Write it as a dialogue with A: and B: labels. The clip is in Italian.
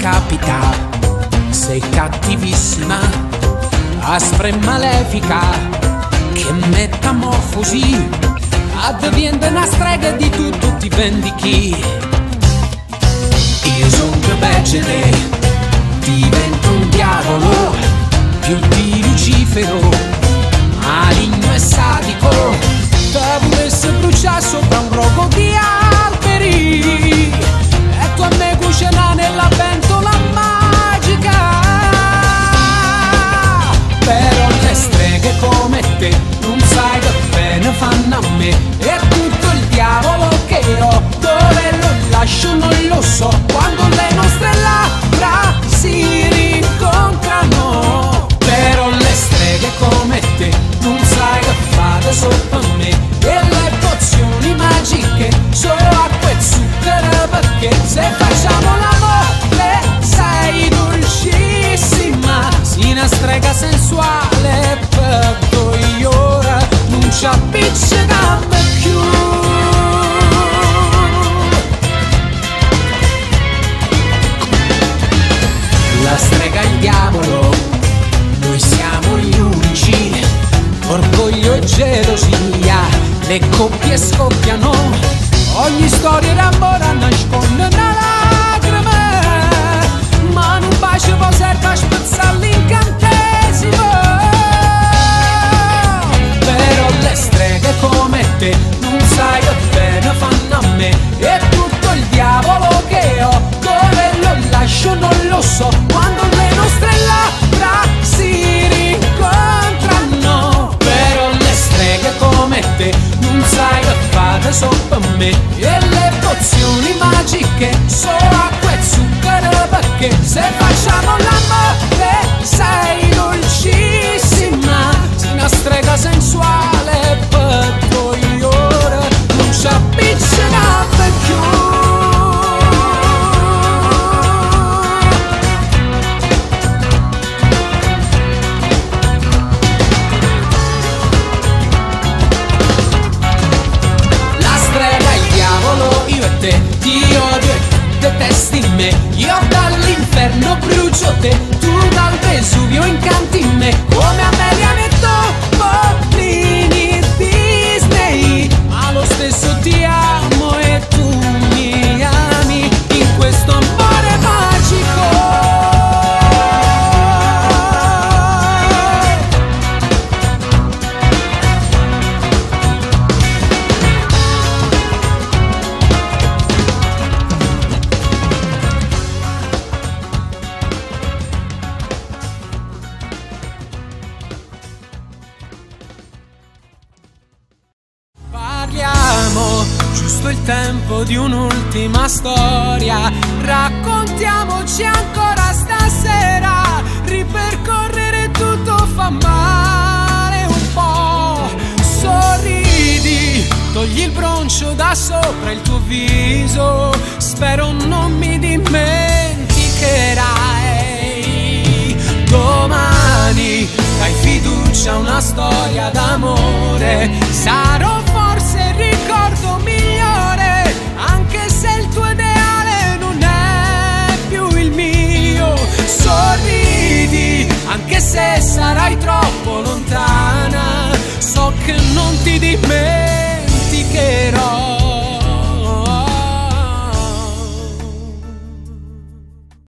A: capita, sei cattivissima, aspra e malefica, che metamorfosi, addiviende una strega e di tutto ti vendichi. Io son più becere, divento un diavolo, più di Lucifero, maligno e sadico, te volesse bruciare sopra un rogo di alberi, e tu a me cucina nella pentola magica. Però le streghe come te non sai che bene fanno a me, e tutto il diavolo che ho dove lo lascio non lo so. Quando le nostre labbra si rincontrano, però le streghe come te non sai che fate sopra me, e le pozioni magiche sono acqua e zucchero, perché se facciamo l'amore sei dolcissima, sei una strega sensuale, per voi ora non ci appiccichiamo più. La strega e il diavolo, noi siamo gli unici, orgoglio e gelosia, le coppie scoppiano, ogni storia d'amore nasconde una lacrima, ma non bacio può serve a spezzare l'incantesimo. Però le streghe come te non sai che bene fanno a me, e tutto il diavolo che ho dove lo lascio non lo so. Quando le nostre labbra si rincontrano, però le streghe come te non sai che fate sopra me, e le pozioni magiche sono acqua e zucchero, perché se facciamo l'amore sei dolcissima, sei una strega sensuale, per voi ora non ci appiccichiamo più. Ti odio e detesti me, io dall'inferno brucio te, tu dal Vesuvio incanti me, come Amelia nel Topolini Disney, ma lo stesso ti amo e tu mi ami in questo amore magico. Giusto il tempo di un'ultima storia, raccontiamoci ancora stasera, ripercorrere tutto fa male un po', sorridi, togli il broncio da sopra il tuo viso, spero non mi dimenticherai, domani dai fiducia a una storia d'amore, sarò